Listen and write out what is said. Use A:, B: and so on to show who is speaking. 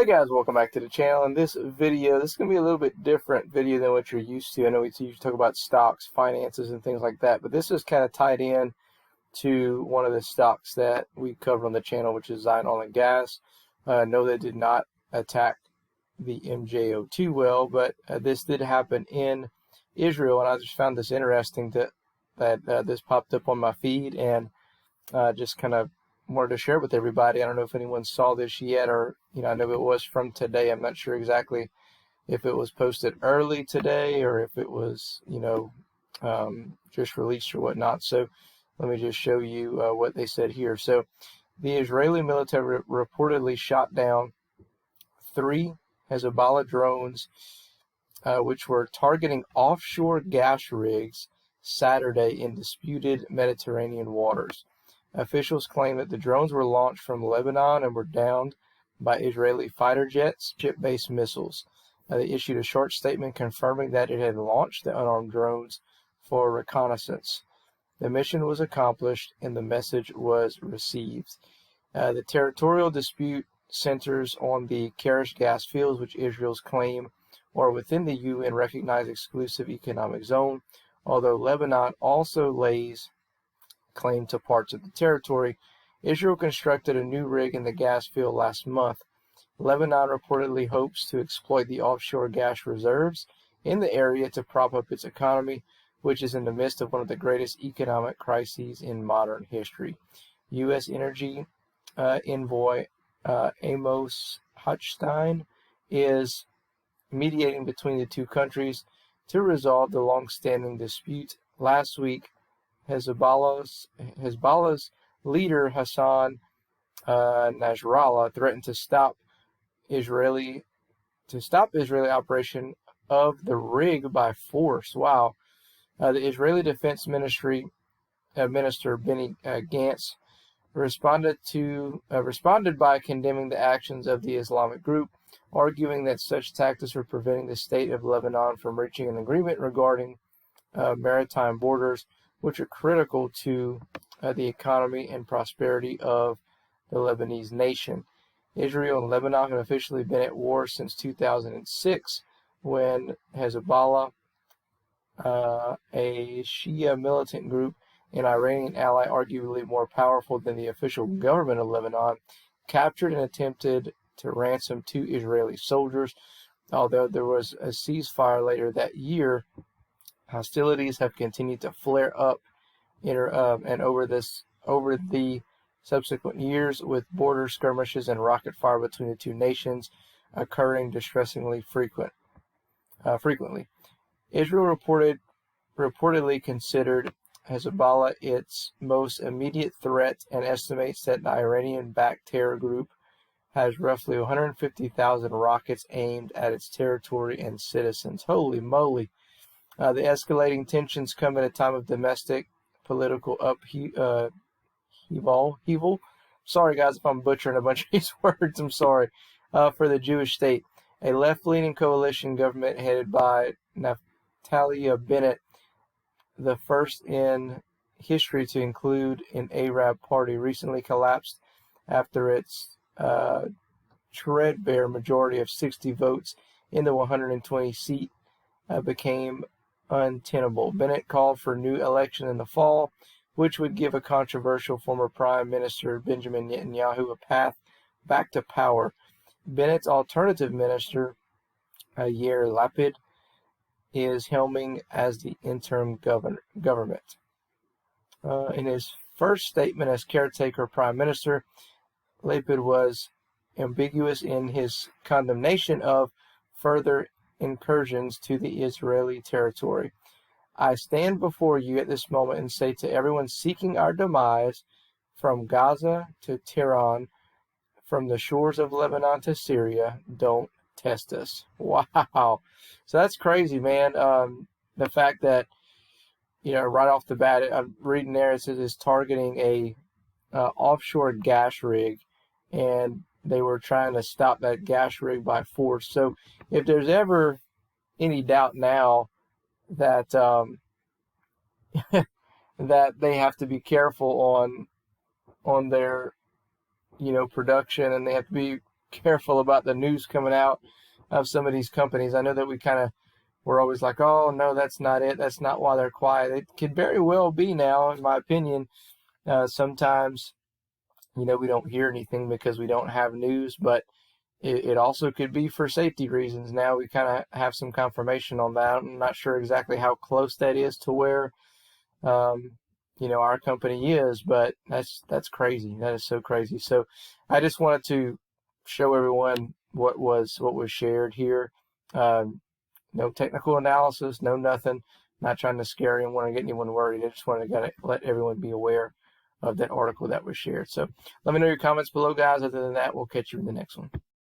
A: Hey guys, welcome back to the channel. In this video, this is going to be a little bit different video than what you're used to. I know we usually talk about stocks, finances, and things like that, but this is kind of tied in to one of the stocks that we cover on the channel, which is Zion Oil and Gas. No, they did not attack the MJO2 well, but this did happen in Israel, and I just found this interesting that this popped up on my feed, and just kind of wanted to share with everybody. I don't know if anyone saw this yet, or I know it was from today. I'm not sure exactly if it was posted early today or if it was just released or whatnot. So let me just show you what they said here. So the Israeli military reportedly shot down 3 Hezbollah drones which were targeting offshore gas rigs Saturday in disputed Mediterranean waters. Officials claim that the drones were launched from Lebanon and were downed by Israeli fighter jets, ship-based missiles. They issued a short statement confirming that it had launched the unarmed drones for reconnaissance. The mission was accomplished and the message was received. The territorial dispute centers on the Karish gas fields, which Israel's claim are within the UN-recognized exclusive economic zone, although Lebanon also lays claim to parts of the territory. Israel constructed a new rig in the gas field last month. Lebanon reportedly hopes to exploit the offshore gas reserves in the area to prop up its economy, which is in the midst of one of the greatest economic crises in modern history. U.S. Energy envoy Amos Hochstein is mediating between the two countries to resolve the long-standing dispute. Last week, Hezbollah's leader Hassan Nasrallah threatened to stop Israeli operation of the rig by force. Wow! The Israeli Defense Ministry Minister Benny Gantz responded by condemning the actions of the Islamic group, arguing that such tactics were preventing the state of Lebanon from reaching an agreement regarding maritime borders, which are critical to the economy and prosperity of the Lebanese nation. Israel and Lebanon have officially been at war since 2006, when Hezbollah, a Shia militant group, an Iranian ally arguably more powerful than the official government of Lebanon, captured and attempted to ransom 2 Israeli soldiers. Although there was a ceasefire later that year, hostilities have continued to flare up and over the subsequent years, with border skirmishes and rocket fire between the two nations occurring distressingly frequently. Israel reportedly considered Hezbollah its most immediate threat and estimates that the Iranian-backed terror group has roughly 150,000 rockets aimed at its territory and citizens. Holy moly! The escalating tensions come at a time of domestic political upheaval. Sorry, guys, if I'm butchering a bunch of these words. I'm sorry. For the Jewish state, a left-leaning coalition government headed by Naftali Bennett, the first in history to include an Arab party, recently collapsed after its threadbare majority of 60 votes in the 120 seat became untenable. Bennett called for a new election in the fall, which would give a controversial former Prime Minister Benjamin Netanyahu a path back to power. Bennett's alternative minister, Yair Lapid, is helming as the interim government. In his first statement as caretaker prime minister, Lapid was ambiguous in his condemnation of further incursions to the Israeli territory. I stand before you at this moment and say to everyone seeking our demise, from Gaza to Tehran, from the shores of Lebanon to Syria, don't test us. Wow. So that's crazy, man. The fact that, right off the bat, I'm reading there, it says it's targeting a offshore gas rig, and they were trying to stop that gas rig by force. So if there's ever any doubt now that that they have to be careful on their production, and they have to be careful about the news coming out of some of these companies. I know that we're always like, oh no, that's not it. That's not why they're quiet. It could very well be now, in my opinion. Sometimes, we don't hear anything because we don't have news, but it also could be for safety reasons. Now we kind of have some confirmation on that. I'm not sure exactly how close that is to where, our company is, but that's crazy. That is so crazy. So I just wanted to show everyone what was shared here. No technical analysis, no nothing. Not trying to scare anyone or get anyone worried. I just wanted to let everyone be aware of that article that was shared. So let me know your comments below, guys. Other than that, we'll catch you in the next one.